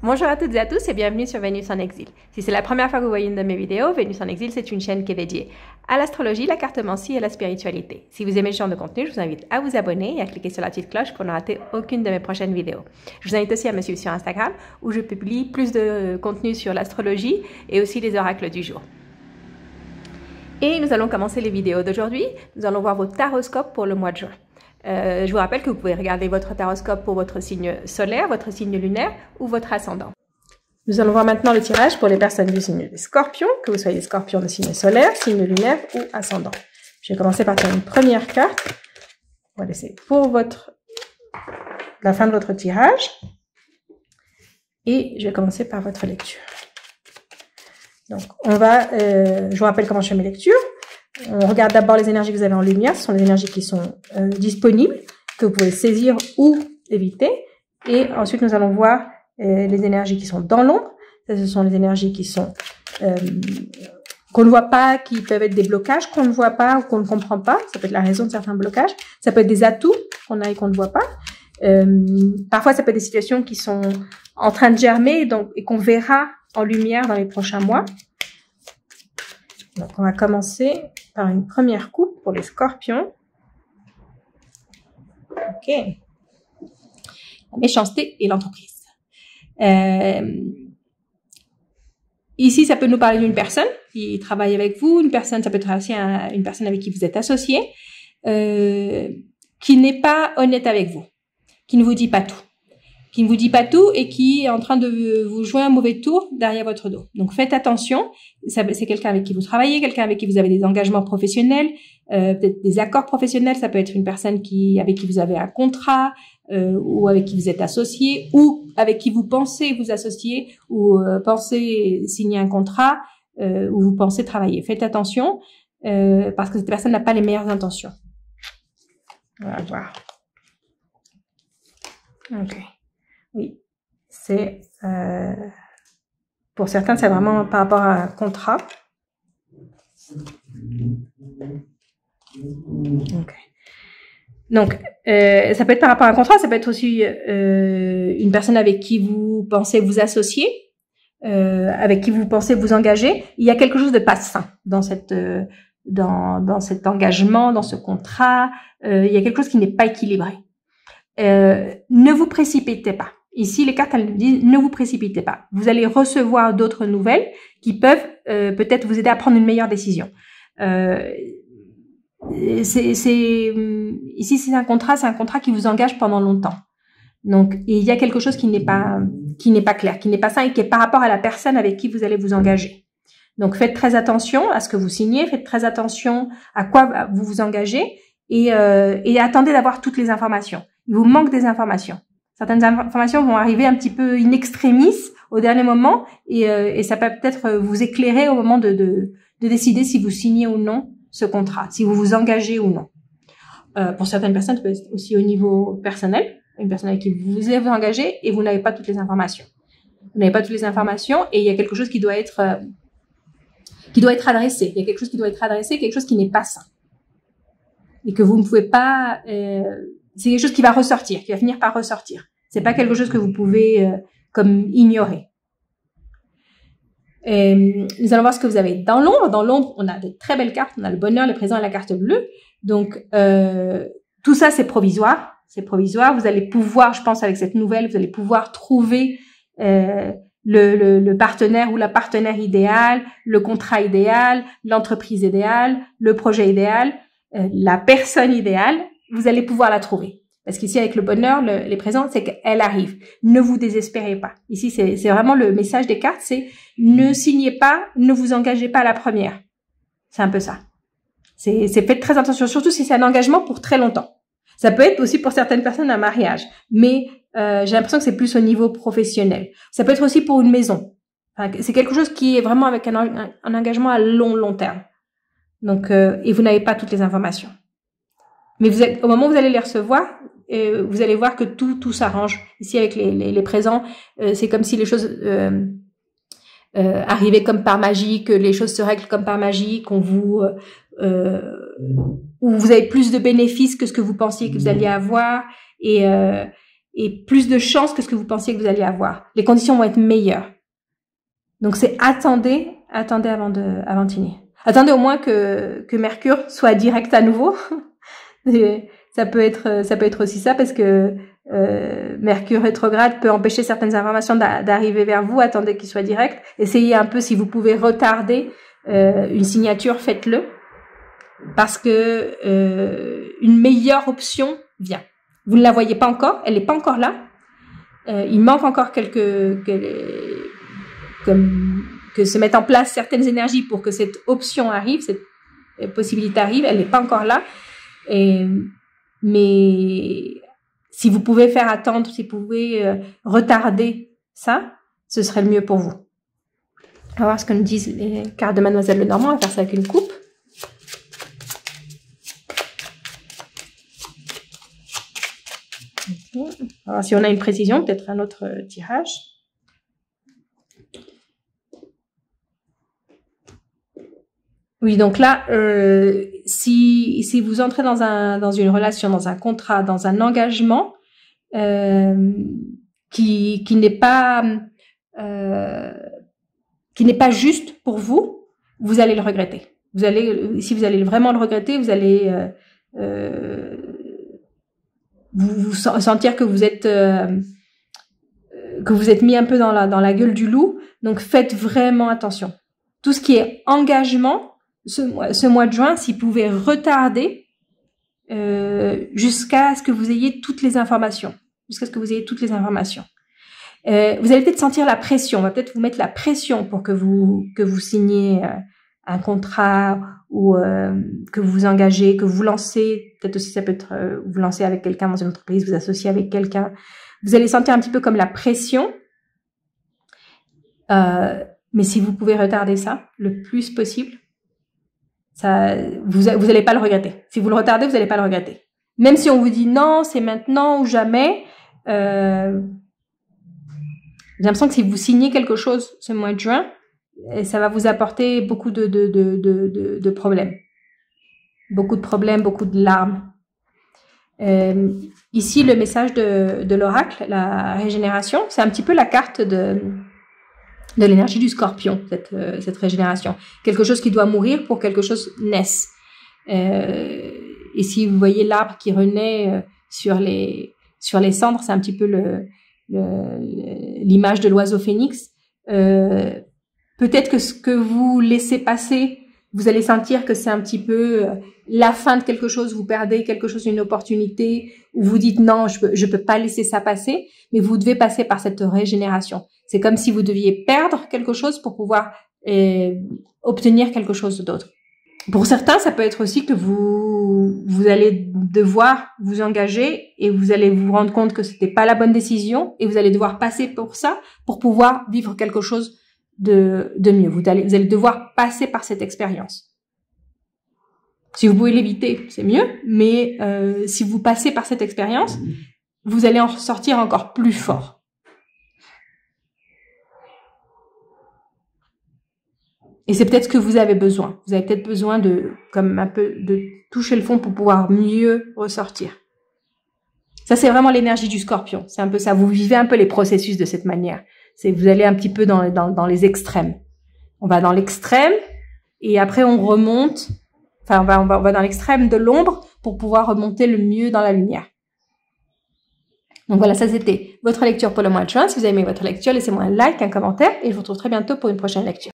Bonjour à toutes et à tous et bienvenue sur Vénus en Exil. Si c'est la première fois que vous voyez une de mes vidéos, Vénus en Exil, c'est une chaîne qui est dédiée à l'astrologie, la cartomancie et la spiritualité. Si vous aimez ce genre de contenu, je vous invite à vous abonner et à cliquer sur la petite cloche pour ne rater aucune de mes prochaines vidéos. Je vous invite aussi à me suivre sur Instagram où je publie plus de contenu sur l'astrologie et aussi les oracles du jour. Et nous allons commencer les vidéos d'aujourd'hui. Nous allons voir vos taroscopes pour le mois de juin. Je vous rappelle que vous pouvez regarder votre taroscope pour votre signe solaire, votre signe lunaire ou votre ascendant. Nous allons voir maintenant le tirage pour les personnes du signe des scorpions, que vous soyez scorpion de signe solaire, signe lunaire ou ascendant. Je vais commencer par faire une première carte. On va laisser pour la fin de votre tirage. Et je vais commencer par votre lecture. Donc, je vous rappelle comment je fais mes lectures. On regarde d'abord les énergies que vous avez en lumière. Ce sont les énergies qui sont disponibles, que vous pouvez saisir ou éviter. Et ensuite, nous allons voir les énergies qui sont dans l'ombre. Ce sont les énergies qui sont qu'on ne voit pas, qui peuvent être des blocages qu'on ne voit pas ou qu'on ne comprend pas. Ça peut être la raison de certains blocages. Ça peut être des atouts qu'on a et qu'on ne voit pas. Parfois, ça peut être des situations qui sont en train de germer et qu'on verra en lumière dans les prochains mois. Donc, on va commencer par une première coupe pour les scorpions. Ok. La méchanceté et l'entreprise. Ici, ça peut nous parler d'une personne qui travaille avec vous, une personne, ça peut être aussi une personne avec qui vous êtes associé, qui n'est pas honnête avec vous, qui ne vous dit pas tout. Qui ne vous dit pas tout et qui est en train de vous jouer un mauvais tour derrière votre dos. Donc faites attention, c'est quelqu'un avec qui vous travaillez, quelqu'un avec qui vous avez des engagements professionnels, peut-être des accords professionnels, ça peut être une personne avec qui vous avez un contrat, ou avec qui vous êtes associé, ou avec qui vous pensez vous associer, ou pensez signer un contrat, ou vous pensez travailler. Faites attention, parce que cette personne n'a pas les meilleures intentions. On va voir. Ok. Oui, c'est pour certains, c'est vraiment par rapport à un contrat. Okay. Donc, ça peut être par rapport à un contrat, ça peut être aussi une personne avec qui vous pensez vous associer, avec qui vous pensez vous engager. Il y a quelque chose de pas sain dans dans cet engagement, dans ce contrat. Il y a quelque chose qui n'est pas équilibré. Ne vous précipitez pas. Ici, les cartes, elles disent ne vous précipitez pas. Vous allez recevoir d'autres nouvelles qui peuvent peut-être vous aider à prendre une meilleure décision. Ici, c'est un contrat qui vous engage pendant longtemps. Donc, il y a quelque chose qui n'est pas clair, qui n'est pas sain et qui est par rapport à la personne avec qui vous allez vous engager. Donc, faites très attention à ce que vous signez, faites très attention à quoi vous vous engagez et attendez d'avoir toutes les informations. Il vous manque des informations. Certaines informations vont arriver un petit peu in extremis au dernier moment et ça peut peut-être vous éclairer au moment de décider si vous signez ou non ce contrat, si vous vous engagez ou non. Pour certaines personnes, ça peut être aussi au niveau personnel, une personne avec qui vous allez vous engager et vous n'avez pas toutes les informations. Vous n'avez pas toutes les informations et il y a quelque chose qui doit être adressé. Il y a quelque chose qui doit être adressé, quelque chose qui n'est pas sain et que vous ne pouvez pas. C'est quelque chose qui va ressortir, qui va finir par ressortir. C'est pas quelque chose que vous pouvez comme ignorer. Nous allons voir ce que vous avez dans l'ombre. Dans l'ombre, on a de très belles cartes. On a le bonheur, le présent et la carte bleue. Donc, tout ça, c'est provisoire. C'est provisoire. Vous allez pouvoir, je pense, avec cette nouvelle, vous allez pouvoir trouver le partenaire ou la partenaire idéale, le contrat idéal, l'entreprise idéale, le projet idéal, la personne idéale. Vous allez pouvoir la trouver. Parce qu'ici, avec le bonheur, les présents, c'est qu'elle arrive. Ne vous désespérez pas. Ici, c'est vraiment le message des cartes, c'est ne signez pas, ne vous engagez pas à la première. C'est un peu ça. Faites très attention, surtout si c'est un engagement pour très longtemps. Ça peut être aussi pour certaines personnes un mariage, mais j'ai l'impression que c'est plus au niveau professionnel. Ça peut être aussi pour une maison. Enfin, c'est quelque chose qui est vraiment avec un engagement à long terme. Donc, et vous n'avez pas toutes les informations. Mais au moment où vous allez les recevoir, vous allez voir que tout s'arrange. Ici, avec les présents, c'est comme si les choses arrivaient comme par magie, que les choses se règlent comme par magie, où vous avez plus de bénéfices que ce que vous pensiez que vous alliez avoir, et et plus de chances que ce que vous pensiez que vous alliez avoir. Les conditions vont être meilleures. Donc c'est attendez avant de signer. Attendez au moins que Mercure soit direct à nouveau. Et ça peut être aussi ça parce que Mercure rétrograde peut empêcher certaines informations d'arriver vers vous. Attendez qu'il soit direct. Essayez un peu, si vous pouvez retarder une signature, faites-le, parce que une meilleure option vient. Vous ne la voyez pas encore, elle n'est pas encore là. Il manque encore que se mettent en place certaines énergies pour que cette option arrive, cette possibilité arrive. Elle n'est pas encore là. Mais si vous pouvez faire attendre, si vous pouvez retarder ça, ce serait le mieux pour vous. On va voir ce que nous disent les cartes de Mademoiselle Lenormand. On va faire ça avec une coupe. Okay. Alors, si on a une précision, peut-être un autre tirage. Oui, donc là, si vous entrez dans une relation, dans un contrat, dans un engagement qui n'est pas juste pour vous, vous allez le regretter. Si vous allez vraiment le regretter, vous allez vous sentir que vous êtes mis un peu dans la gueule du loup. Donc faites vraiment attention. Tout ce qui est engagement, ce mois de juin, s'il pouvait retarder jusqu'à ce que vous ayez toutes les informations. Vous allez peut-être sentir la pression. On va peut-être vous mettre la pression pour que vous signiez un contrat ou que vous vous engagez, que vous lancez. Peut-être aussi ça peut être vous lancez avec quelqu'un dans une entreprise, vous associez avec quelqu'un. Vous allez sentir un petit peu comme la pression. Mais si vous pouvez retarder ça le plus possible, ça, vous allez pas le regretter. Si vous le retardez, vous allez pas le regretter. Même si on vous dit non, c'est maintenant ou jamais, j'ai l'impression que si vous signez quelque chose ce mois de juin, ça va vous apporter beaucoup de problèmes. Beaucoup de problèmes, beaucoup de larmes. Ici, le message de l'oracle, la régénération, c'est un petit peu la carte de l'énergie du scorpion, cette régénération. Quelque chose qui doit mourir pour quelque chose naisse. Et si vous voyez l'arbre qui renaît sur les cendres, c'est un petit peu l'image de l'oiseau phénix. Peut-être que ce que vous laissez passer, vous allez sentir que c'est un petit peu la fin de quelque chose, vous perdez quelque chose, une opportunité, ou vous dites non, je peux pas laisser ça passer, mais vous devez passer par cette régénération. C'est comme si vous deviez perdre quelque chose pour pouvoir obtenir quelque chose d'autre. Pour certains, ça peut être aussi que vous allez devoir vous engager et vous allez vous rendre compte que c'était pas la bonne décision et vous allez devoir passer pour ça pour pouvoir vivre quelque chose de mieux. Vous allez devoir passer par cette expérience. Si vous pouvez l'éviter, c'est mieux, mais si vous passez par cette expérience, vous allez en sortir encore plus fort. Et c'est peut-être ce que vous avez besoin. Vous avez peut-être besoin de toucher le fond pour pouvoir mieux ressortir. Ça, c'est vraiment l'énergie du scorpion. C'est un peu ça. Vous vivez un peu les processus de cette manière. Vous allez un petit peu dans les extrêmes. On va dans l'extrême et après on remonte. Enfin, on va dans l'extrême de l'ombre pour pouvoir remonter le mieux dans la lumière. Donc voilà, ça c'était votre lecture pour le mois de juin. Si vous avez aimé votre lecture, laissez-moi un like, un commentaire et je vous retrouve très bientôt pour une prochaine lecture.